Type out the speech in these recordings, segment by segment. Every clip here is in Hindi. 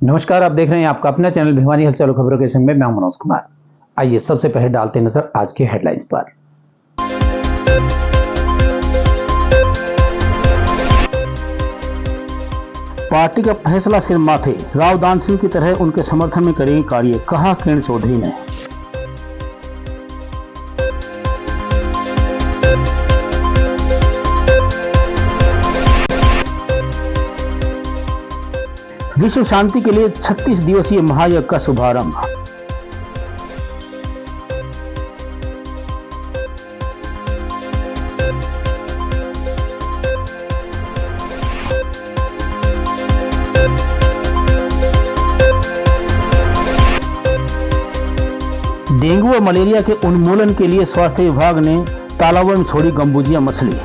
नमस्कार, आप देख रहे हैं आपका अपना चैनल भिवानी हलचल खबरों के संग में मैं मनोज कुमार। आइए सबसे पहले डालते नजर आज की हेडलाइंस पर। पार्टी का फैसला सिर माथे, राव दान सिंह की तरह उनके समर्थन में करेंगे कार्य, कहा किरण चौधरी ने। विश्व शांति के लिए 36 दिवसीय महायज्ञ का शुभारंभ। डेंगू और मलेरिया के उन्मूलन के लिए स्वास्थ्य विभाग ने तालाबों में छोड़ी गंबूजिया मछली।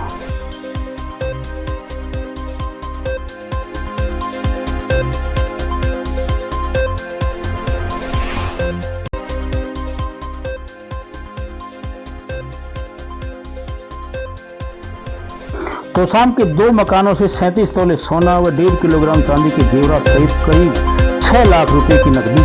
तोशाम के 2 मकानों से 37 तोले सोना व 1.5 किलोग्राम चांदी के जेवरात सहित करीब 6 लाख रुपए की नकदी।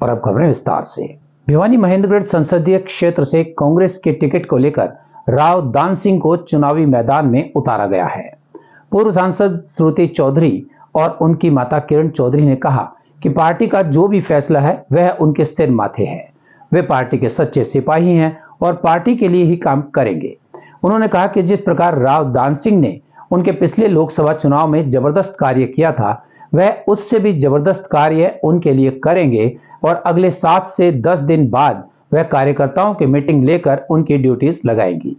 और अब खबरें विस्तार से। भिवानी महेंद्रगढ़ संसदीय क्षेत्र से कांग्रेस के टिकट को लेकर राव दान सिंह को चुनावी मैदान में उतारा गया है। पूर्व सांसद श्रुति चौधरी और उनकी माता किरण चौधरी ने कहा कि पार्टी का जो भी फैसला है वह उनके सिर माथे है। वे पार्टी के सच्चे सिपाही हैं और पार्टी के लिए ही काम करेंगे। उन्होंने कहा कि जिस प्रकार राव दान सिंह ने उनके पिछले लोकसभा चुनाव में जबरदस्त कार्य किया था, वह उससे भी जबरदस्त कार्य उनके लिए करेंगे और अगले 7 से 10 दिन बाद वह कार्यकर्ताओं की मीटिंग लेकर उनकी ड्यूटीज लगाएंगी।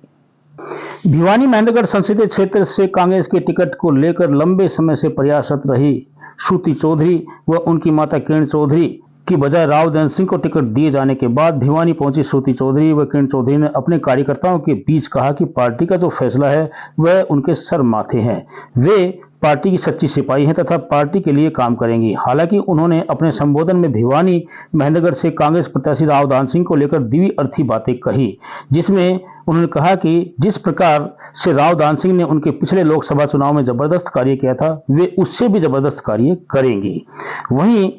भिवानी महेंद्रगढ़ संसदीय क्षेत्र से कांग्रेस के टिकट को लेकर लंबे समय से प्रयासरत रही श्रुति चौधरी व उनकी माता किरण चौधरी की बजाय राव दान सिंह को टिकट दिए जाने के बाद भिवानी पहुंची श्रुति चौधरी व किरण चौधरी ने अपने कार्यकर्ताओं के बीच कहा कि पार्टी का जो फैसला है वह उनके सर माथे है। वे पार्टी की सच्ची सिपाही हैं तथा पार्टी के लिए काम करेंगी। हालांकि उन्होंने अपने संबोधन में भिवानी महेंद्रगढ़ से कांग्रेस प्रत्याशी राव दान सिंह को लेकर दिव्य अर्थी बातें कही, जिसमें उन्होंने कहा कि जिस प्रकार से राव दान सिंह ने उनके पिछले लोकसभा चुनाव में जबरदस्त कार्य किया था, वे उससे भी जबरदस्त कार्य करेंगी। वहीं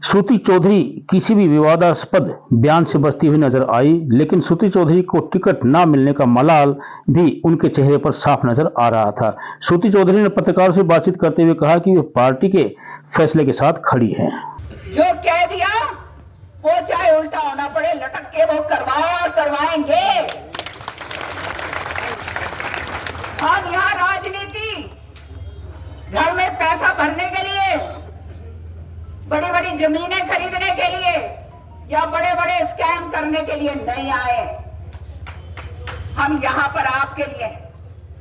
श्रुति चौधरी किसी भी विवादास्पद बयान से बचती हुई नजर आई, लेकिन श्रुति चौधरी को टिकट न मिलने का मलाल भी उनके चेहरे पर साफ नजर आ रहा था। श्रुति चौधरी ने पत्रकारों से बातचीत करते हुए कहा कि वे पार्टी के फैसले के साथ खड़ी हैं। जो कह दिया वो चाहे उल्टा होना पड़े, लटक के वो करवाया और करवाएंगे। हम यहाँ राजनीति घर में पैसा भरने के लिए, बड़ी बड़ी जमीनें खरीदने के लिए या बड़े बड़े स्कैम करने के लिए नहीं आए। हम यहाँ पर आपके लिए,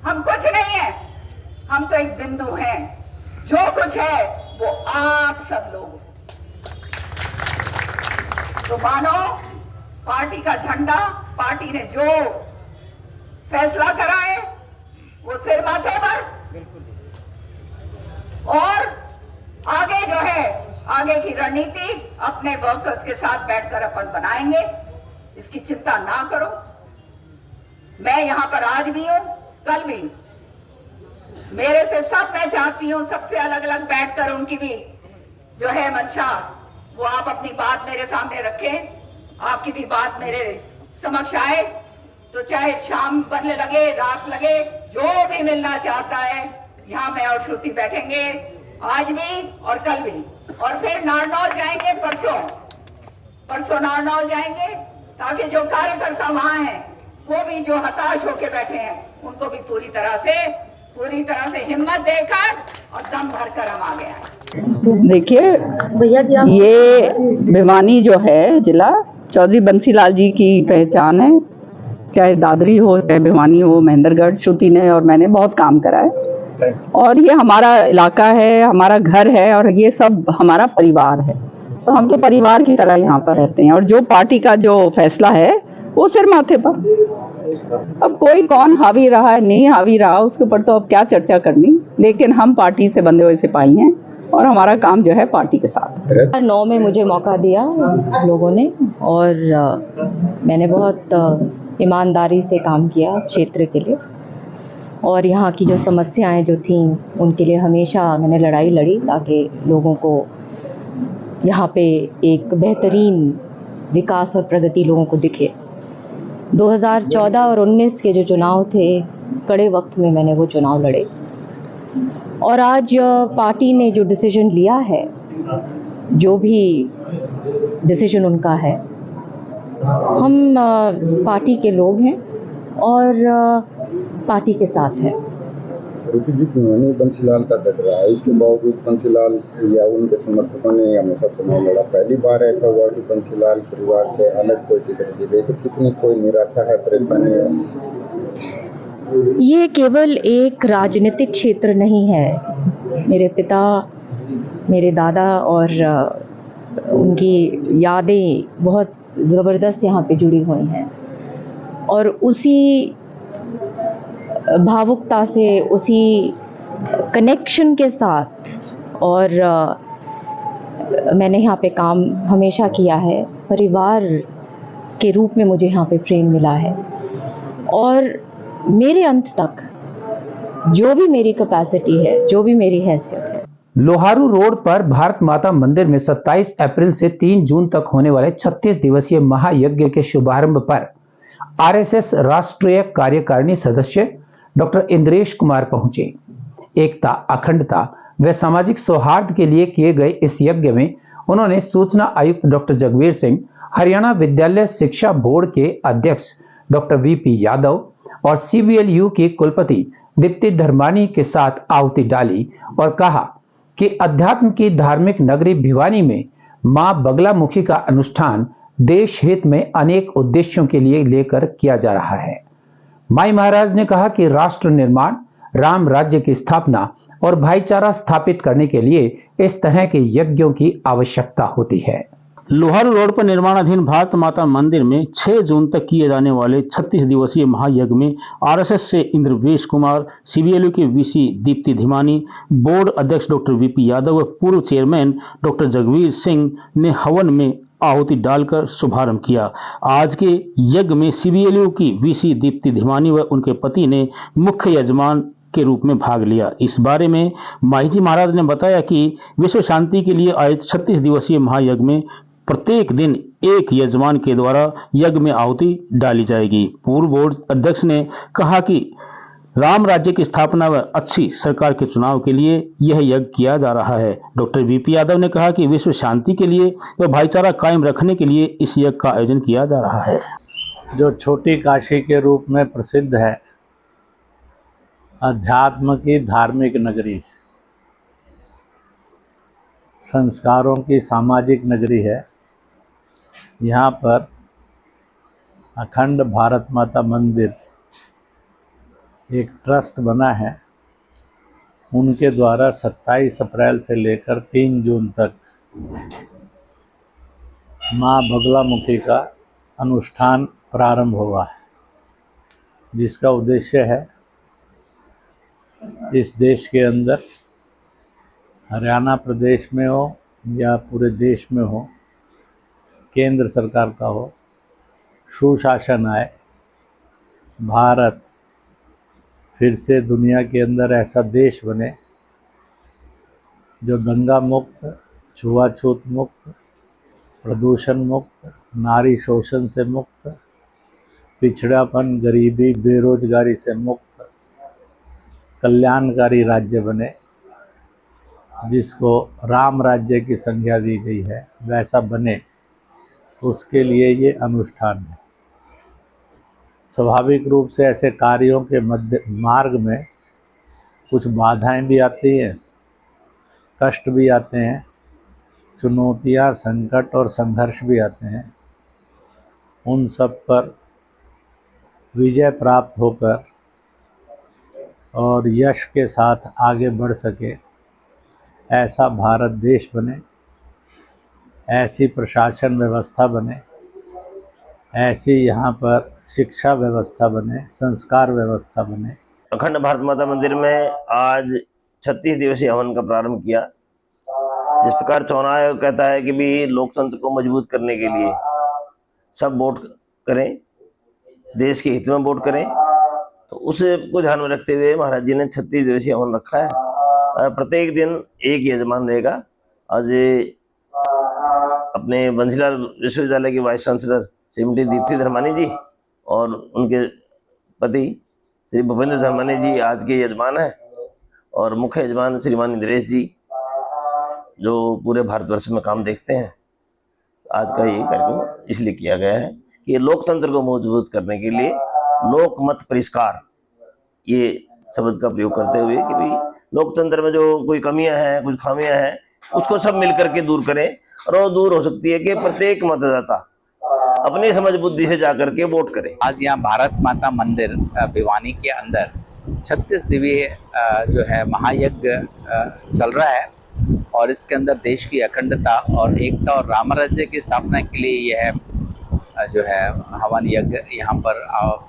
हम कुछ नहीं है, हम तो एक बिंदु हैं। जो कुछ है वो आप सब लोग। तो मानो पार्टी का झंडा, पार्टी ने जो फैसला करा है वो सिर माथे पर, और आगे जो है आगे की रणनीति अपने वर्कर्स के साथ बैठकर अपन बनाएंगे। इसकी चिंता ना करो। मैं यहां पर आज भी हूं, कल भी। मेरे से सब मैं चाहती हूं सबसे अलग अलग बैठकर उनकी भी जो है मंशा, वो आप अपनी बात मेरे सामने रखें, आपकी भी बात मेरे समक्ष आए। तो चाहे शाम बदले लगे, रात लगे, जो भी मिलना चाहता है, यहाँ मैं और श्रुति बैठेंगे आज भी और कल भी। और फिर नारनौल जाएंगे, परसों नारनौल जाएंगे, ताकि जो कार्यकर्ता वहां हैं वो भी जो हताश होकर बैठे हैं उनको भी पूरी तरह से हिम्मत देकर और दम भरकर हम आगे आए। देखिए भैया जी, ये भिवानी जो है जिला चौधरी बंसीलाल जी की पहचान है। चाहे दादरी हो, चाहे भिवानी हो, महेंद्रगढ़ श्रुति ने और मैंने बहुत काम करा है और ये हमारा इलाका है, हमारा घर है और ये सब हमारा परिवार है। तो हम तो परिवार की तरह यहाँ पर रहते हैं और जो पार्टी का जो फैसला है वो सिर माथे पर। अब कोई कौन हावी रहा है, नहीं हावी रहा, उसके ऊपर तो अब क्या चर्चा करनी, लेकिन हम पार्टी से बंधे हुए सिपाही हैं और हमारा काम जो है पार्टी के साथ। 9 में मुझे मौका दिया लोगों ने और मैंने बहुत ईमानदारी से काम किया क्षेत्र के लिए, और यहाँ की जो समस्याएं जो थीं उनके लिए हमेशा मैंने लड़ाई लड़ी ताकि लोगों को यहाँ पे एक बेहतरीन विकास और प्रगति लोगों को दिखे। 2014 और 19 के जो चुनाव थे, कड़े वक्त में मैंने वो चुनाव लड़े, और आज पार्टी ने जो डिसीजन लिया है, जो भी डिसीजन उनका है, हम पार्टी के लोग हैं और पार्टी के साथ हैं। श्रुति जी, भिवानी बंसीलाल का गढ़ रहा है, इसके बावजूद बंसीलाल या उनके समर्थकों ने हमेशा चुनाव लड़ा। पहली बार ऐसा हुआ कि बंसीलाल परिवार से अलग कोई टिकट दी गई, तो कितनी कोई निराशा है, परेशानी है? ये केवल एक राजनीतिक क्षेत्र नहीं है। मेरे पिता, मेरे दादा और उनकी यादें बहुत ज़बरदस्त यहाँ पे जुड़ी हुई हैं, और उसी भावुकता से, उसी कनेक्शन के साथ, और मैंने यहाँ पे काम हमेशा किया है। परिवार के रूप में मुझे यहाँ पे प्रेम मिला है, और मेरे अंत तक जो भी मेरी कैपेसिटी है, जो भी मेरी हैसियत है। लोहारू रोड पर भारत माता मंदिर में 27 अप्रैल से 3 जून तक होने वाले 36 दिवसीय महायज्ञ के शुभारंभ पर आरएसएस राष्ट्रीय कार्यकारिणी सदस्य डॉक्टर इंद्रेश कुमार पहुंचे। एकता, अखंडता व सामाजिक सौहार्द के लिए किए गए इस यज्ञ में उन्होंने सूचना आयुक्त डॉक्टर जगवीर सिंह, हरियाणा विद्यालय शिक्षा बोर्ड के अध्यक्ष डॉक्टर वीपी यादव और सीबीएलयू की कुलपति दीप्ति धर्मानी के साथ आहुति डाली और कहा कि अध्यात्म की धार्मिक नगरी भिवानी में मां बगलामुखी का अनुष्ठान देश हित में अनेक उद्देश्यों के लिए लेकर किया जा रहा है। माई महाराज ने कहा कि राष्ट्र निर्माण, राम राज्य की स्थापना और भाईचारा स्थापित करने के लिए इस तरह के यज्ञों की आवश्यकता होती है। लोहारू रोड पर निर्माणाधीन भारत माता मंदिर में 6 जून तक किए जाने वाले 36 दिवसीय महायज्ञ में आरएसएस से इंद्रवेश कुमार, सीबीएलयू के वीसी दीप्ति धीमानी, बोर्ड अध्यक्ष डॉक्टर वीपी यादव व पूर्व चेयरमैन डॉक्टर जगवीर सिंह ने हवन में आहुति डालकर शुभारंभ किया। आज के यज्ञ में सीबीएलयू की वीसी दीप्ति धीमानी व उनके पति ने मुख्य यजमान के रूप में भाग लिया। इस बारे में माई जी महाराज ने बताया कि विश्व शांति के लिए आयोजित 36 दिवसीय महायज्ञ में प्रत्येक दिन एक यजमान के द्वारा यज्ञ में आहुति डाली जाएगी। पूर्व बोर्ड अध्यक्ष ने कहा कि राम राज्य की स्थापना व अच्छी सरकार के चुनाव के लिए यह यज्ञ किया जा रहा है। डॉक्टर वीपी यादव ने कहा कि विश्व शांति के लिए व भाईचारा कायम रखने के लिए इस यज्ञ का आयोजन किया जा रहा है। जो छोटी काशी के रूप में प्रसिद्ध है, अध्यात्म की धार्मिक नगरी, संस्कारों की सामाजिक नगरी है। यहाँ पर अखंड भारत माता मंदिर एक ट्रस्ट बना है। उनके द्वारा 27 अप्रैल से लेकर 3 जून तक माँ बगलामुखी का अनुष्ठान प्रारंभ हुआ है, जिसका उद्देश्य है इस देश के अंदर, हरियाणा प्रदेश में हो या पूरे देश में हो, केंद्र सरकार का हो, सुशासन आए। भारत फिर से दुनिया के अंदर ऐसा देश बने जो दंगा मुक्त, छुआछूत मुक्त, प्रदूषण मुक्त, नारी शोषण से मुक्त, पिछड़ापन, गरीबी, बेरोजगारी से मुक्त, कल्याणकारी राज्य बने, जिसको राम राज्य की संज्ञा दी गई है, वैसा बने। उसके लिए ये अनुष्ठान है। स्वाभाविक रूप से ऐसे कार्यों के मार्ग में कुछ बाधाएं भी आती हैं, कष्ट भी आते हैं, चुनौतियां, संकट और संघर्ष भी आते हैं। उन सब पर विजय प्राप्त होकर और यश के साथ आगे बढ़ सके, ऐसा भारत देश बने, ऐसी प्रशासन व्यवस्था बने, ऐसी यहाँ पर शिक्षा व्यवस्था बने, संस्कार व्यवस्था बने। अखंड भारत माता मंदिर में आज 36 दिवसीय हवन का प्रारंभ किया। जिस प्रकार चुनाव आयोग कहता है कि भी लोकतंत्र को मजबूत करने के लिए सब वोट करें, देश के हित में वोट करें। तो उसे को ध्यान में रखते हुए महाराज जी ने 36 दिवसीय हवन रखा है। प्रत्येक दिन एक यजमान रहेगा। आज अपने बंसीलाल विश्वविद्यालय के वाइस चांसलर श्रीमती दीप्ति धर्मानी जी और उनके पति श्री भूपेंद्र धर्मानी जी आज के यजमान हैं, और मुख्य यजमान श्रीमान इंद्रेश जी जो पूरे भारतवर्ष में काम देखते हैं। आज का ये कार्यक्रम इसलिए किया गया है कि लोकतंत्र को मजबूत करने के लिए लोकमत परिष्कार, ये शब्द का प्रयोग करते हुए कि भाई लोकतंत्र में जो कोई कमियां हैं, कुछ खामियां हैं, उसको सब मिलकर के दूर करें। और वो दूर हो सकती है कि प्रत्येक मतदाता अपनी समझ बुद्धि से जाकर के वोट करे। आज यहाँ भारत माता मंदिर भिवानी के अंदर 36 दिवसीय जो है महायज्ञ चल रहा है, और इसके अंदर देश की अखंडता और एकता और रामराज्य की स्थापना के लिए यह जो है हवन यज्ञ यहाँ पर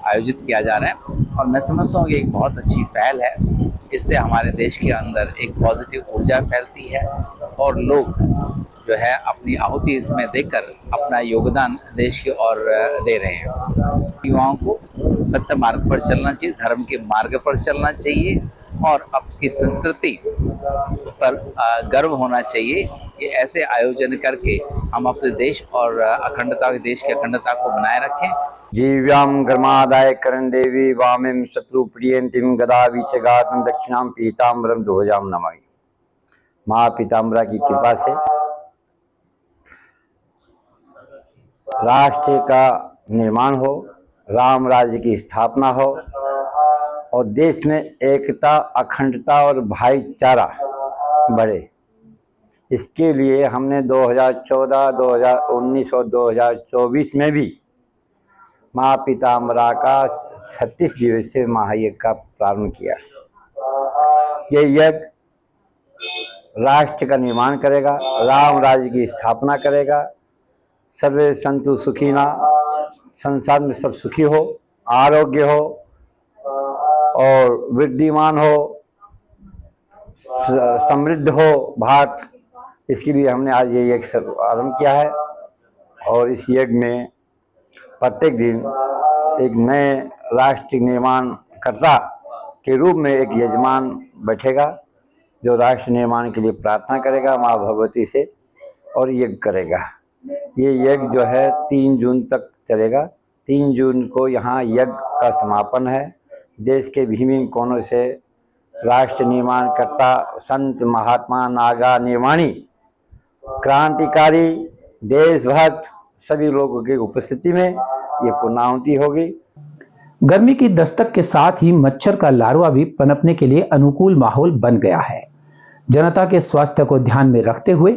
आयोजित किया जा रहा है। और मैं समझता हूँ कि एक बहुत अच्छी पहल है। इससे हमारे देश के अंदर एक पॉजिटिव ऊर्जा फैलती है और लोग जो है अपनी आहुति इसमें देकर अपना योगदान देश की ओर दे रहे हैं। युवाओं को सत्य मार्ग पर चलना चाहिए, धर्म के मार्ग पर चलना चाहिए और अपनी संस्कृति पर गर्व होना चाहिए कि ऐसे आयोजन करके हम अपने देश और देश की अखंडता को बनाए रखें। जीव्याम गर्मादाय करण देवी वामिम शत्रु प्रियंतिम गदा विचगातम दक्षिणाम पीताम्बरम ध्वजाम नमामि। माँ पीताम्बरा की कृपा से राष्ट्र का निर्माण हो, राम राज्य की स्थापना हो और देश में एकता, अखंडता और भाईचारा बढ़े। इसके लिए हमने 2014, 2019 और 2024 में भी माँ पीताम्बरा का 36 दिवसीय महायज्ञ का प्रारंभ किया। ये यज्ञ राष्ट्र का निर्माण करेगा, राम राज्य की स्थापना करेगा, सर्वे संतु सुखीना, संसार में सब सुखी हो, आरोग्य हो और वृद्धिमान हो, समृद्ध हो भारत। इसके लिए हमने आज ये यज्ञ आरंभ किया है। और इस यज्ञ में प्रत्येक दिन एक नए राष्ट्र निर्माण कर्ता के रूप में एक यजमान बैठेगा जो राष्ट्र निर्माण के लिए प्रार्थना करेगा माँ भगवती से और यज्ञ करेगा। ये यज्ञ जो है 3 जून तक चलेगा। 3 जून को यहाँ यज्ञ का समापन है। देश के विभिन्न कोनों से राष्ट्र निर्माण कर्ता, संत, महात्मा, नागा निर्माणी, क्रांतिकारी, देशभक्त सभी लोगों की उपस्थिति में ये पूर्णाहुति होगी। गर्मी की दस्तक के साथ ही मच्छर का लार्वा भी पनपने के लिए अनुकूल माहौल बन गया है। जनता के स्वास्थ्य को ध्यान में रखते हुए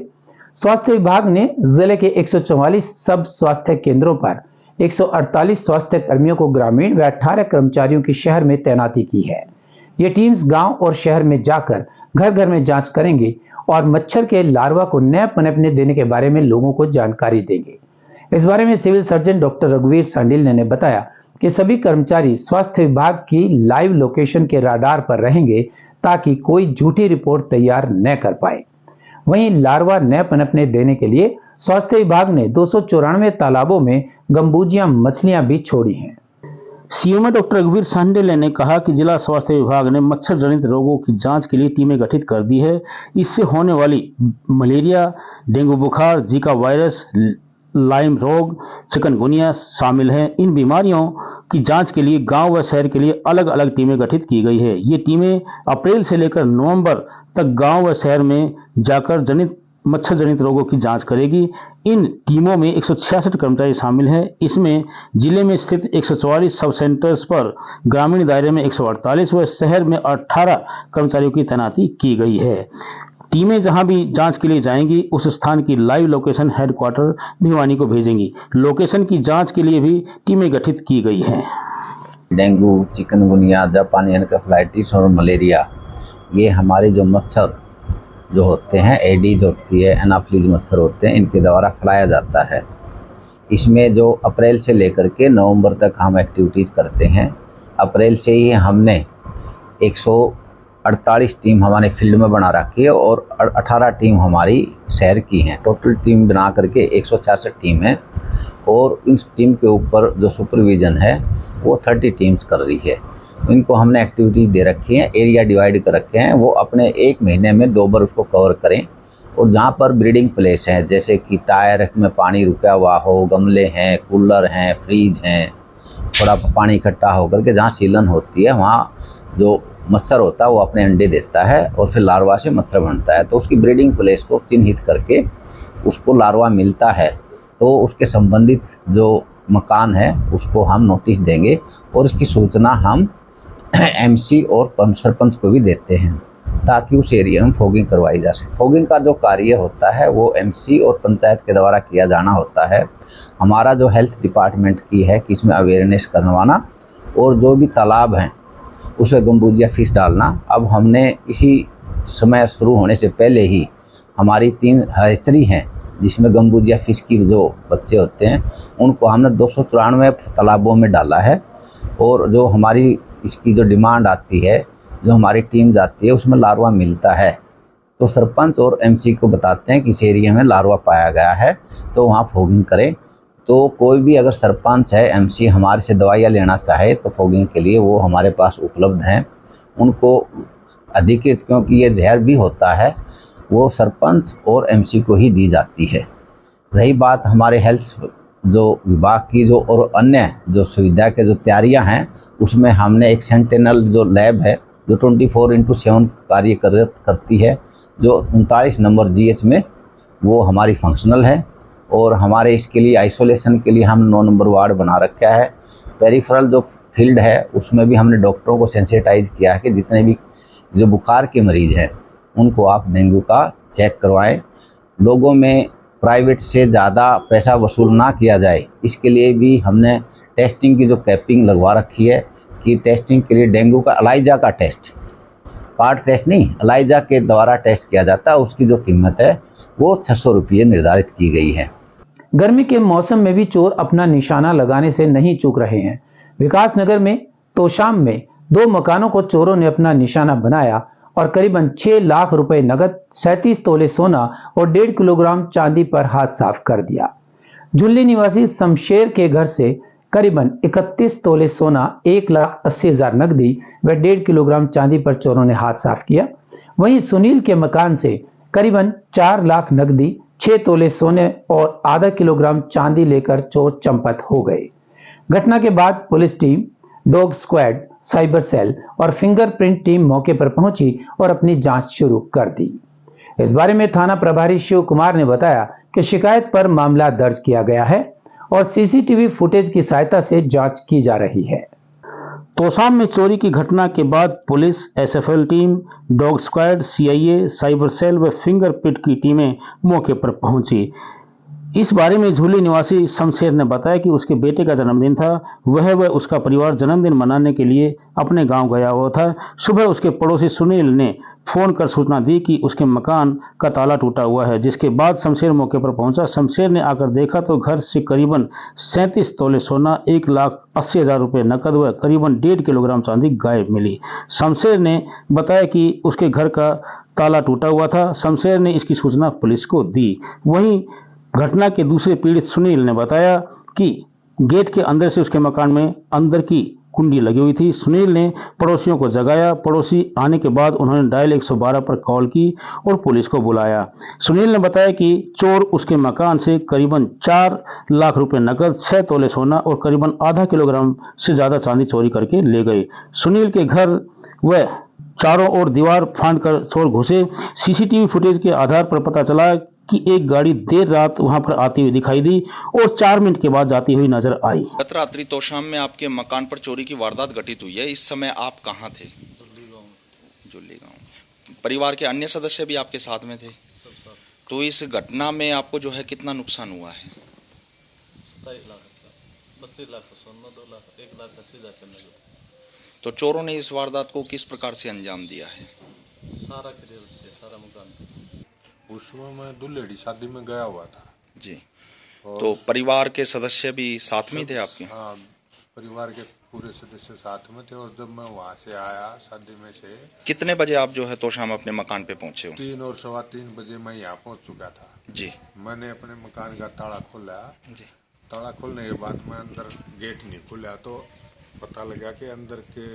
स्वास्थ्य विभाग ने जिले के 144 सब स्वास्थ्य केंद्रों पर 148 स्वास्थ्य कर्मियों को ग्रामीण व 18 कर्मचारियों की शहर में तैनाती की है। ये टीम्स गांव और शहर में जाकर घर घर में जांच करेंगे और मच्छर के लार्वा को न पनपने देने के बारे में लोगों को जानकारी देंगे। इस बारे में सिविल सर्जन डॉक्टर रघुवीर सांडिल ने बताया कि सभी कर्मचारी स्वास्थ्य विभाग की लाइव लोकेशन के राडार पर रहेंगे ताकि कोई झूठी रिपोर्ट तैयार न कर पाए। वहीं लार्वा न पनपने देने के लिए स्वास्थ्य विभाग ने 294 तालाबों में गंबूजिया मछलियां भी छोड़ी हैं। सीएमओ डॉक्टर रघुवीर सांडिल ने कहा कि जिला स्वास्थ्य विभाग ने मच्छर जनित रोगों की जांच के लिए टीमें गठित कर दी है। इससे होने वाली मलेरिया, डेंगू बुखार, जीका वायरस, लाइम रोग, चिकनगुनिया शामिल हैं। इन बीमारियों की जांच के लिए गांव व शहर के लिए अलग अलग टीमें गठित की गई है। ये टीमें अप्रैल से लेकर नवंबर तक गांव व शहर में जाकर मच्छर जनित रोगों की जांच करेगी। इन टीमों में 166 कर्मचारी शामिल हैं। इसमें जिले में स्थित 144 सब सेंटर्स पर ग्रामीण दायरे में 148 व शहर में 18 कर्मचारियों की तैनाती की गई है। टीमें जहां भी जांच के लिए जाएंगी उस स्थान की लाइव लोकेशन हेडक्वार्टर भिवानी को भेजेंगी। लोकेशन की जांच के लिए भी टीमें गठित की गई हैं। डेंगू, चिकनगुनिया, जापानी एनकेफेलाइटिस और मलेरिया, ये हमारे जो मच्छर जो होते हैं, एडीज होती है, एनाफ्लीज मच्छर होते हैं, इनके द्वारा फैलाया जाता है। इसमें जो अप्रैल से लेकर के नवंबर तक हम एक्टिविटीज़ करते हैं। अप्रैल से ही हमने 148 टीम हमारे फील्ड में बना रखी है और 18 टीम हमारी शहर की हैं। टोटल टीम बना करके 166 टीम है और इस टीम के ऊपर जो सुपरविज़न है वो 30 टीम्स कर रही है। इनको हमने एक्टिविटी दे रखी है, एरिया डिवाइड कर रखे हैं, वो अपने 1 महीने में 2 बार उसको कवर करें। और जहाँ पर ब्रीडिंग प्लेस है, जैसे कि टायर में पानी रुका हुआ हो, गमले हैं, कूलर हैं, फ्रीज हैं, थोड़ा पानी इकट्ठा होकर के जहाँ सीलन होती है वहाँ जो मच्छर होता है वो अपने अंडे देता है और फिर लार्वा से मच्छर बनता है। तो उसकी ब्रीडिंग प्लेस को चिन्हित करके उसको लार्वा मिलता है तो उसके संबंधित जो मकान है उसको हम नोटिस देंगे और इसकी सूचना हम एमसी और सरपंच को भी देते हैं ताकि उस एरिया में फॉगिंग करवाई जा सके। फॉगिंग का जो कार्य होता है वो एमसी और पंचायत के द्वारा किया जाना होता है। हमारा जो हेल्थ डिपार्टमेंट की है कि इसमें अवेयरनेस करवाना और जो भी तालाब हैं उसमें गम्बूजिया फिश डालना। अब हमने इसी समय शुरू होने से पहले ही हमारी 3 हैचरी हैं जिसमें गम्बूजिया फिश की जो बच्चे होते हैं उनको हमने 293 तालाबों में डाला है। और जो हमारी इसकी जो डिमांड आती है, जो हमारी टीम जाती है उसमें लार्वा मिलता है तो सरपंच और एमसी को बताते हैं कि इस एरिया में लार्वा पाया गया है तो वहाँ फॉगिंग करें। तो कोई भी अगर सरपंच है, एमसी हमारे से दवाइयाँ लेना चाहे तो फॉगिंग के लिए वो हमारे पास उपलब्ध हैं। उनको अधिकृत, क्योंकि ये जहर भी होता है, वो सरपंच और एमसी को ही दी जाती है। रही बात हमारे हेल्थ जो विभाग की जो और अन्य जो सुविधा के जो तैयारियां हैं उसमें हमने एक सेंटिनल जो लैब है जो 24/7 कार्य करती है, जो 39 नंबर GH में वो हमारी फंक्शनल है। और हमारे इसके लिए आइसोलेशन के लिए हम 9 नंबर वार्ड बना रखा है। पेरिफेरल जो फील्ड है उसमें भी हमने डॉक्टरों को सेंसिटाइज किया है कि जितने भी जो बुखार के मरीज़ हैं उनको आप डेंगू का चेक करवाएं। लोगों में प्राइवेट से ज़्यादा पैसा वसूल ना किया जाए, इसके लिए भी हमने टेस्टिंग की जो कैपिंग लगवा रखी है कि टेस्टिंग के लिए डेंगू का एलाइजा का टेस्ट, कार्ड टेस्ट नहीं, एलाइजा के द्वारा टेस्ट किया जाता है। उसकी जो कीमत है वो 600 रुपये निर्धारित की गई है। गर्मी के मौसम में भी चोर अपना निशाना लगाने से नहीं चूक रहे हैं। विकास नगर में तोशाम में 2 मकानों को चोरों ने अपना निशाना बनाया और करीबन 6 लाख रुपए नगद, 37 तोले सोना और 1.5 किलोग्राम चांदी पर हाथ साफ कर दिया। झुल्ली निवासी शमशेर के घर से करीबन 31 तोले सोना, 1,80,000 नकदी व 1.5 किलोग्राम चांदी पर चोरों ने हाथ साफ किया। वहीं सुनील के मकान से करीबन 4 लाख नकदी, 6 तोले सोने और आधा किलोग्राम चांदी लेकर चोर चंपत हो गए। घटना के बाद police team, dog squad, cyber cell और फिंगरप्रिंट टीम मौके पर पहुंची और अपनी जांच शुरू कर दी। इस बारे में थाना प्रभारी शिव कुमार ने बताया कि शिकायत पर मामला दर्ज किया गया है और सीसीटीवी फुटेज की सहायता से जांच की जा रही है। तोशाम में चोरी की घटना के बाद police, SFL team, dog squad, CIA, cyber cell व फिंगरप्रिंट की टीमें मौके पर पहुंची। इस बारे में झूली निवासी शमशेर ने बताया कि उसके बेटे का जन्मदिन था। वह व उसका परिवार जन्मदिन मनाने के लिए अपने गांव गया हुआ था। सुबह उसके पड़ोसी सुनील ने फोन कर सूचना दी कि उसके मकान का ताला टूटा हुआ है, जिसके बाद शमशेर मौके पर पहुंचा। शमशेर ने आकर देखा तो घर से करीबन 37 तोले सोना, 1,80,000 रुपये नकद व करीबन 1.5 किलोग्राम चांदी गायब मिली। शमशेर ने बताया कि उसके घर का ताला टूटा हुआ था। शमशेर ने इसकी सूचना पुलिस को दी। वहीं घटना के दूसरे पीड़ित सुनील ने बताया कि गेट के अंदर से उसके मकान में अंदर की कुंडी लगी हुई थी। सुनील ने पड़ोसियों को जगाया। पड़ोसी आने के बाद उन्होंने डायल 112 पर कॉल की और पुलिस को बुलाया। सुनील ने बताया कि चोर उसके मकान से करीबन 4 लाख रुपए नकद, 6 तोले सोना और करीबन आधा किलोग्राम से ज्यादा चांदी चोरी करके ले गए। सुनील के घर व चारों ओर दीवार फांदकर चोर घुसे। सीसीटीवी फुटेज के आधार पर पता चला कि एक गाड़ी देर रात वहां पर आती हुई दिखाई दी और 4 मिनट के बाद जाती हुई नजर आई। गत रात्रि तोशाम में आपके मकान पर चोरी की वारदात घटित हुई है। इस समय आप कहां थे? जुल्ली गांव। परिवार के अन्य सदस्य भी आपके साथ में थे? तो इस घटना में आपको जो है कितना नुकसान हुआ है? 27 लाख, 32 लाख सोना, 2 लाख, 1,80,000 नगद। तो चोरों ने इस वारदात को किस प्रकार से अंजाम दिया है? सारा सारा मकान उस समय मैं दुल्हेड़ी शादी में गया हुआ था जी। तो परिवार के सदस्य भी साथ में थे आपके? हाँ, परिवार के पूरे सदस्य साथ में थे। और जब मैं वहाँ से आया शादी में से, कितने बजे आप जो है तोशाम अपने मकान पे पहुंचे हो? 3 और 3:15 बजे मैं यहाँ पहुँच चुका था जी। मैंने अपने मकान का ताला खोला जी। ताला खोलने के बाद मैं अंदर गेट नहीं खुला तो पता लगा कि अंदर के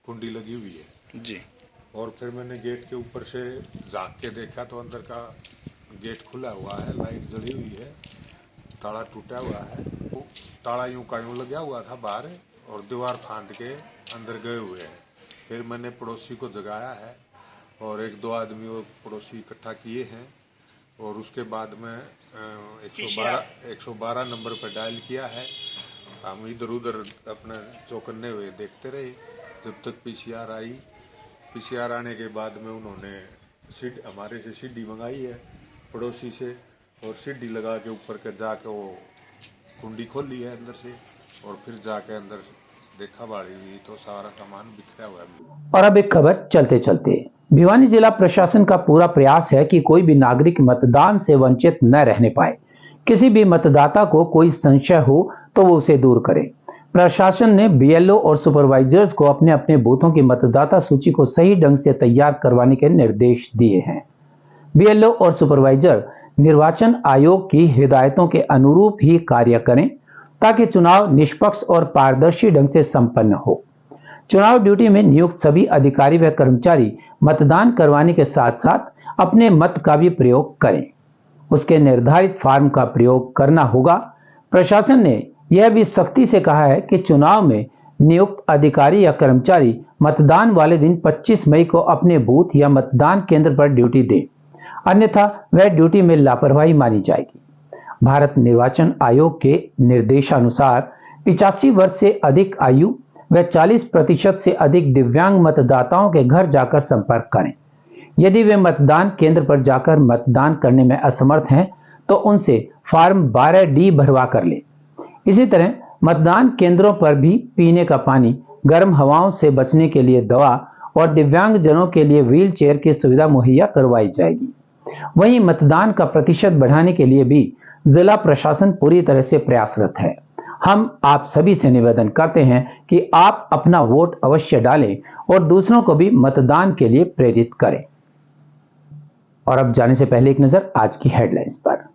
कुंडी लगी हुई है जी। और फिर मैंने गेट के ऊपर से झांक के देखा तो अंदर का गेट खुला हुआ है, लाइट जली हुई है, ताला टूटा हुआ है, वो ताला यूं का यूं लगा हुआ था बाहर और दीवार फांद के अंदर गए हुए हैं। फिर मैंने पड़ोसी को जगाया है और 1-2 आदमी वो पड़ोसी इकट्ठा किए हैं और उसके बाद में 112 नंबर पर डायल किया है। हम इधर उधर अपने चौकन्ने हुए देखते रहे जब तक पीसीआर आई। पीसीआर आने के बाद में उन्होंने हमारे से सीढ़ी मंगाई है पड़ोसी से और सीढ़ी लगा के ऊपर के जाके वो कुंडी खोली है अंदर से और फिर जाके अंदर देखा बाड़ी हुई तो सारा सामान बिखरा हुआ है। और अब एक खबर चलते चलते, भिवानी जिला प्रशासन का पूरा प्रयास है कि कोई भी नागरिक मतदान से वंचित न रहने पाए। किसी भी मतदाता को कोई संशय हो तो वो उसे दूर करे। प्रशासन ने बीएलओ और सुपरवाइजर्स को अपने अपने बूथों की मतदाता सूची को सही ढंग से तैयार करवाने के निर्देश दिए हैं। बीएलओ और सुपरवाइजर निर्वाचन आयोग की हिदायतों के अनुरूप ही कार्य करें ताकि चुनाव निष्पक्ष और पारदर्शी ढंग से संपन्न हो। चुनाव ड्यूटी में नियुक्त सभी अधिकारी व कर्मचारी मतदान करवाने के साथ साथ अपने मत का भी प्रयोग करें। उसके निर्धारित फॉर्म का प्रयोग करना होगा। प्रशासन ने यह भी सख्ती से कहा है कि चुनाव में नियुक्त अधिकारी या कर्मचारी मतदान वाले दिन 25 मई को अपने बूथ या मतदान केंद्र पर ड्यूटी दें, अन्यथा वह ड्यूटी में लापरवाही मानी जाएगी। भारत निर्वाचन आयोग के निर्देशानुसार 85 वर्ष से अधिक आयु व 40% से अधिक दिव्यांग मतदाताओं के घर जाकर संपर्क करें। यदि वे मतदान केंद्र पर जाकर मतदान करने में असमर्थ हैं तो उनसे फॉर्म 12D भरवा कर लें। इसी तरह मतदान केंद्रों पर भी पीने का पानी, गर्म हवाओं से बचने के लिए दवा और दिव्यांग जनों के लिए व्हील चेयर की सुविधा मुहैया करवाई जाएगी। वहीं मतदान का प्रतिशत बढ़ाने के लिए भी जिला प्रशासन पूरी तरह से प्रयासरत है। हम आप सभी से निवेदन करते हैं कि आप अपना वोट अवश्य डालें और दूसरों को भी मतदान के लिए प्रेरित करें। और अब जाने से पहले एक नजर आज की हेडलाइंस पर।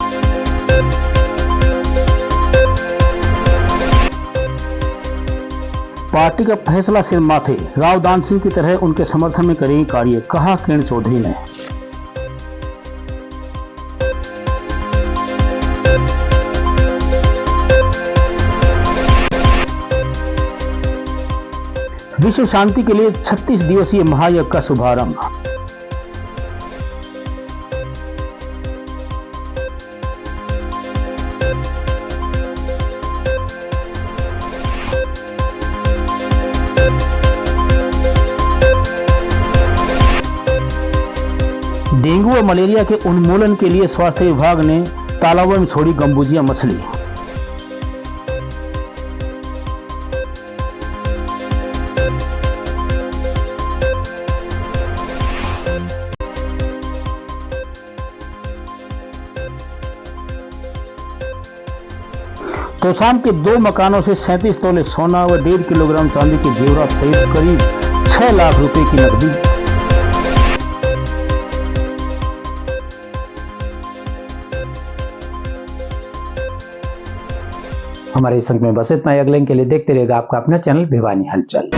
पार्टी का फैसला सिर माथे, राव दान सिंह की तरह उनके समर्थन में करेंगे कार्य, कहा किरण चौधरी ने। विश्व शांति के लिए 36 दिवसीय महायज्ञ का शुभारंभ। डेंगू और मलेरिया के उन्मूलन के लिए स्वास्थ्य विभाग ने तालाबों में छोड़ी गंबूजिया मछली। तोशाम के 2 मकानों से 37 तोले सोना व 1.5 किलोग्राम चांदी के जेवरात सहित करीब 6 लाख रुपए की नकदी। हमारे इस अंक में बस इतना ही। अगले अंक के लिए देखते रहेगा आपका अपना चैनल भिवानी हलचल।